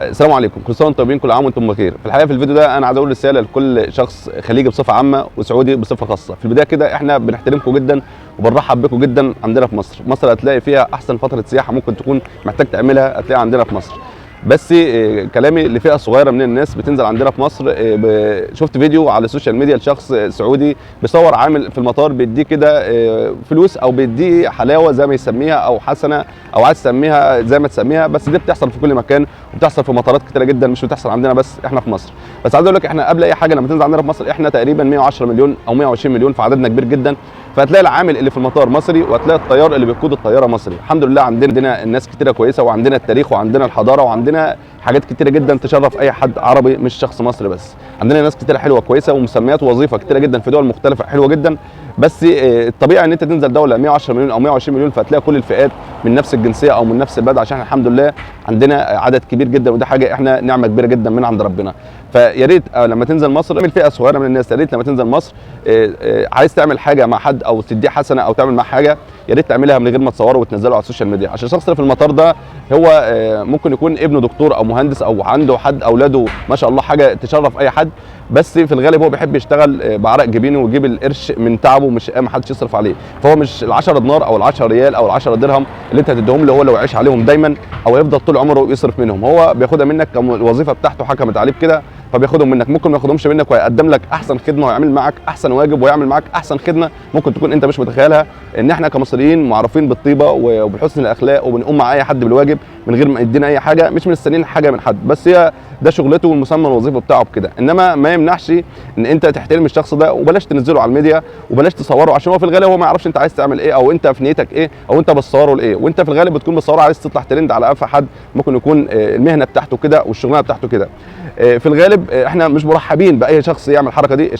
السلام عليكم، كل سنه وانتم طيبين، كل عام وانتم بخير. في الحقيقه في الفيديو ده انا عايز اقول رساله لكل شخص خليجي بصفه عامه وسعودي بصفه خاصه. في البدايه كده احنا بنحترمكم جدا وبنرحب بكم جدا عندنا في مصر. مصر هتلاقي فيها احسن فتره سياحه ممكن تكون محتاج تعملها، هتلاقيها عندنا في مصر. بس كلامي لفئه صغيره من الناس بتنزل عندنا في مصر. شفت فيديو على السوشيال ميديا لشخص سعودي بيصور عامل في المطار بيديه كده فلوس او بيديه حلاوه زي ما يسميها او حسنه او عايز تسميها زي ما تسميها، بس دي بتحصل في كل مكان وبتحصل في مطارات كتيره جدا، مش بتحصل عندنا بس احنا في مصر. بس عايز اقول لك احنا قبل اي حاجه لما تنزل عندنا في مصر احنا تقريبا 110 مليون او 120 مليون، فعددنا كبير جدا. فهتلاقي العامل اللي في المطار مصري وهتلاقي الطيار اللي بيقود الطياره مصري. الحمد لله عندنا الناس كتيره كويسه، وعندنا التاريخ وعندنا الحضاره وعندنا حاجات كتيره جدا تشرف اي حد عربي مش شخص مصري بس. عندنا ناس كتيره حلوه كويسه ومسميات وظيفه كتيره جدا في دول مختلفه حلوه جدا. بس الطبيعي ان انت تنزل دوله 110 مليون او 120 مليون فتلاقي كل الفئات من نفس الجنسيه او من نفس البلد، عشان الحمد لله عندنا عدد كبير جدا، وده حاجه احنا نعمه كبيره جدا من عند ربنا. فيا ريت لما تنزل مصر اعمل فئه صغيره من الناس، يا ريت لما تنزل مصر عايز تعمل حاجه مع حد او تديه حسنه او تعمل معاه حاجه، يا ريت تعملها من غير ما تصوره وتنزله على السوشيال ميديا. عشان الشخص اللي في المطار ده هو ممكن يكون ابنه دكتور او مهندس او عنده حد اولاده ما شاء الله حاجه تشرف اي حد، بس في الغالب هو بيحب يشتغل بعرق جبينه ويجيب القرش من تعبه، مش ما حدش يصرف عليه. فهو مش ال10 دينار او ال10 ريال او ال10 درهم اللي انت هتديهم له هو لو يعيش عليهم دايما او يفضل طول عمره يصرف منهم، هو بياخدها منك الوظيفه بتاعته حكمت عليه بكده فبياخدهم منك. ممكن ما ياخدهمش منك ويقدم لك احسن خدمه ويعمل معاك احسن واجب ويعمل معاك احسن خدمه ممكن تكون انت مش متخيلها. ان احنا كمصريين معروفين بالطيبه وبحسن الاخلاق وبنقوم مع اي حد بالواجب من غير ما يدينا اي حاجه، مش مستنيين حاجه من حد، بس هي ده شغلته والمسمى الوظيفي بتاعه بكده. انما ما يمنعش ان انت تحترم الشخص ده وبلاش تنزله على الميديا وبلاش تصوره، عشان هو في الغالب هو ما يعرفش انت عايز تعمل ايه او انت في نيتك ايه او انت بتصوره لايه. وانت في الغالب بتكون بتصوره عايز تطلع ترند على قفا حد ممكن يكون المهنه بتاعته كده والشغلانه بتاعته كده. في الغالب احنا مش مرحبين باي شخص يعمل الحركه دي.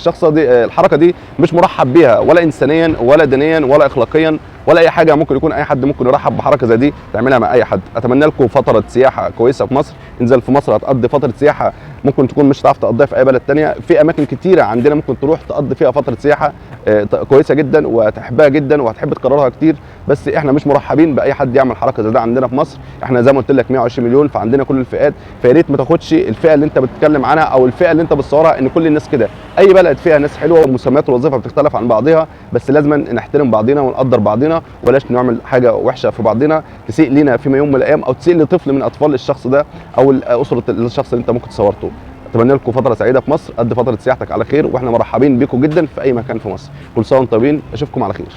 الحركه دي مش مرحب بيها ولا انسانيا ولا دينيا ولا اخلاقيا ولا اي حاجه. ممكن يكون اي حد ممكن يرحب بحركه زي دي تعملها مع اي حد. اتمنى لكم فتره سياحه كويسه في مصر. انزل في مصر هتقضي فتره سياحه ممكن تكون مش هتعرف تقضيها في اي بلد ثانيه. في اماكن كتيره عندنا ممكن تروح تقضي فيها فتره سياحه كويسه جدا وهتحبها جدا وهتحب تكررها كتير. بس احنا مش مرحبين باي حد يعمل حركه زي ده عندنا في مصر. احنا زي ما قلت لك 120 مليون فعندنا كل الفئات، فيا ريت ما تاخدش الفئه اللي انت بتتكلم عنها او الفئه اللي انت بتصورها ان كل الناس كده. اي بلد فيها ناس حلوه ومسميات الوظيفه بتختلف عن بعضها، بس لازم نحترم بعضنا ونقدر بعضنا وبلاش نعمل حاجه وحشه في بعضنا تسيء لينا في يوم من الايام او تسيء لطفل من اطفال الشخص ده او اسره الشخص اللي انت ممكن صورته. اتمنى لكم فتره سعيده في مصر، قد فتره سياحتك على خير، واحنا مرحبين بكم جدا في اي مكان في مصر. كل سنه وانتم طيبين، اشوفكم على خير.